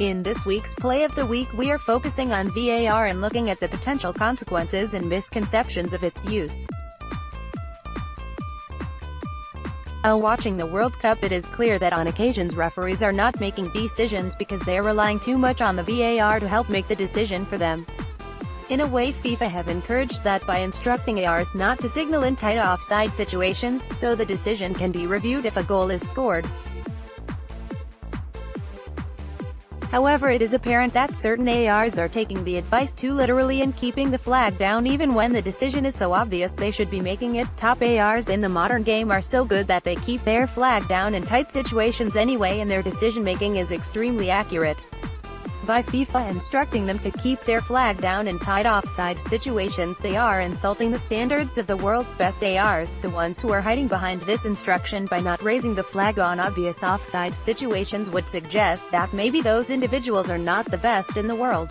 In this week's Play of the Week we are focusing on VAR and looking at the potential consequences and misconceptions of its use. While watching the World Cup, it is clear that on occasions referees are not making decisions because they are relying too much on the VAR to help make the decision for them. In a way, FIFA have encouraged that by instructing VARs not to signal in tight offside situations, so the decision can be reviewed if a goal is scored. However, it is apparent that certain VARs are taking the advice too literally and keeping the flag down even when the decision is so obvious they should be making it. Top VARs in the modern game are so good that they keep their flag down in tight situations anyway, and their decision-making is extremely accurate. By FIFA instructing them to keep their flag down in tight offside situations, they are insulting the standards of the world's best VARs, the ones who are hiding behind this instruction by not raising the flag on obvious offside situations would suggest that maybe those individuals are not the best in the world.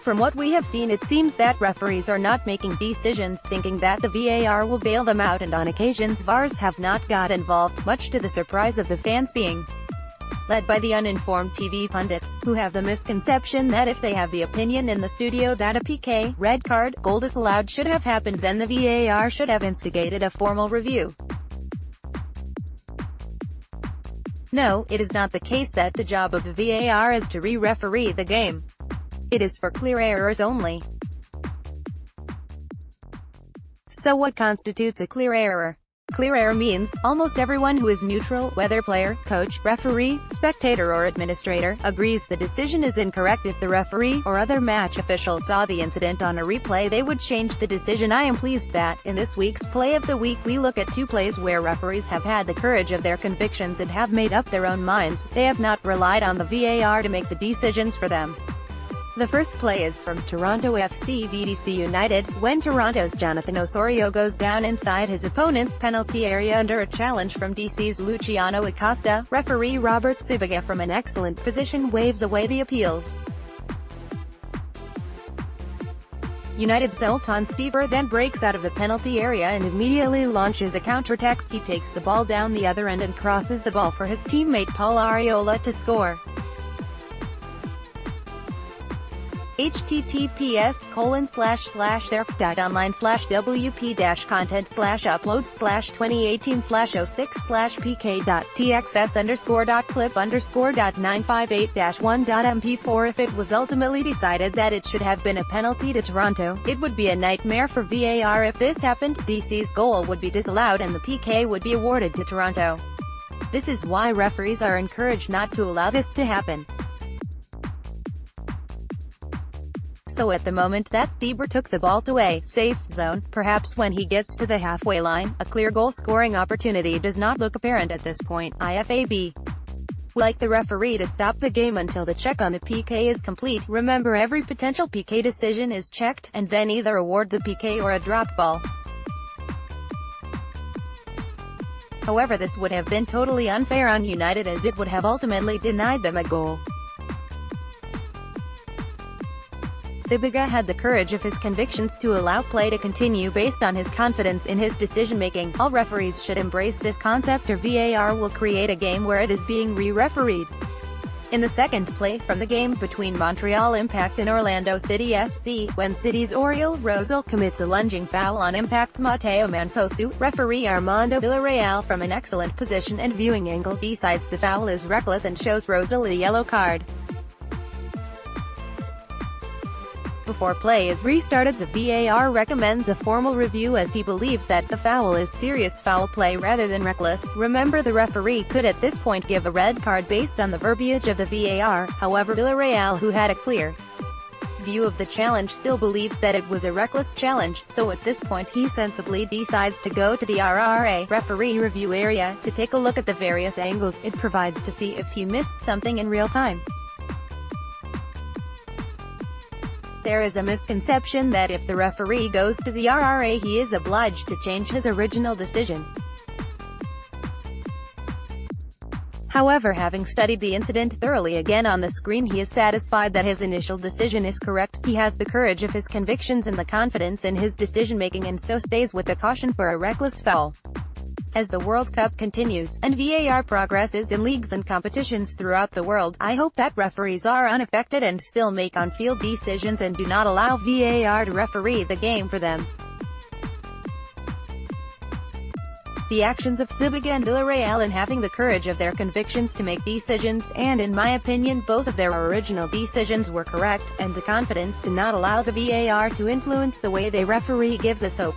From what we have seen, it seems that referees are not making decisions thinking that the VAR will bail them out, and on occasions VARs have not got involved, much to the surprise of the fans being led by the uninformed TV pundits, who have the misconception that if they have the opinion in the studio that a PK, red card, goal disallowed should have happened, then the VAR should have instigated a formal review. No, it is not the case that the job of the VAR is to re-referee the game. It is for clear errors only. So what constitutes a clear error? Clear error means almost everyone who is neutral, whether player, coach, referee, spectator or administrator, agrees the decision is incorrect. If the referee or other match official saw the incident on a replay, they would change the decision. I am pleased that, in this week's Play of the Week, we look at two plays where referees have had the courage of their convictions and have made up their own minds. They have not relied on the VAR to make the decisions for them. The first play is from Toronto FC v DC United, when Toronto's Jonathan Osorio goes down inside his opponent's penalty area under a challenge from DC's Luciano Acosta. Referee Robert Sibiga from an excellent position waves away the appeals. United's Zoltan Stieber then breaks out of the penalty area and immediately launches a counterattack. He takes the ball down the other end and crosses the ball for his teammate Paul Arriola to score. https://wp-content/uploads/2018/06/pk.txs_uploads/2018/06/pk.txs_1.mp4. If it was ultimately decided that it should have been a penalty to Toronto, it would be a nightmare for VAR. If this happened, DC's goal would be disallowed and the PK would be awarded to Toronto. This is why referees are encouraged not to allow this to happen. So at the moment that Stieber took the ball to a safe zone, perhaps when he gets to the halfway line, a clear goal-scoring opportunity does not look apparent at this point. IFAB would like the referee to stop the game until the check on the PK is complete. Remember, every potential PK decision is checked, and then either award the PK or a drop ball. However, this would have been totally unfair on United, as it would have ultimately denied them a goal. Sibiga had the courage of his convictions to allow play to continue based on his confidence in his decision-making. All referees should embrace this concept, or VAR will create a game where it is being re-refereed. In the second play from the game between Montreal Impact and Orlando City SC, when City's Oriol Rosell commits a lunging foul on Impact's Mateo Mancosu, referee Armando Villarreal from an excellent position and viewing angle decides the foul is reckless and shows Rosell a yellow card. Before play is restarted, the VAR recommends a formal review as he believes that the foul is serious foul play rather than reckless. Remember, the referee could at this point give a red card based on the verbiage of the VAR. However, Villarreal, who had a clear view of the challenge, still believes that it was a reckless challenge, so at this point he sensibly decides to go to the RRA referee review area to take a look at the various angles it provides to see if he missed something in real time. There is a misconception that if the referee goes to the RRA he is obliged to change his original decision. However, having studied the incident thoroughly again on the screen, he is satisfied that his initial decision is correct. He has the courage of his convictions and the confidence in his decision-making, and so stays with the caution for a reckless foul. As the World Cup continues, and VAR progresses in leagues and competitions throughout the world, I hope that referees are unaffected and still make on-field decisions and do not allow VAR to referee the game for them. The actions of Sibiga and Villarreal in having the courage of their convictions to make decisions, and in my opinion both of their original decisions were correct, and the confidence to not allow the VAR to influence the way they referee gives us hope.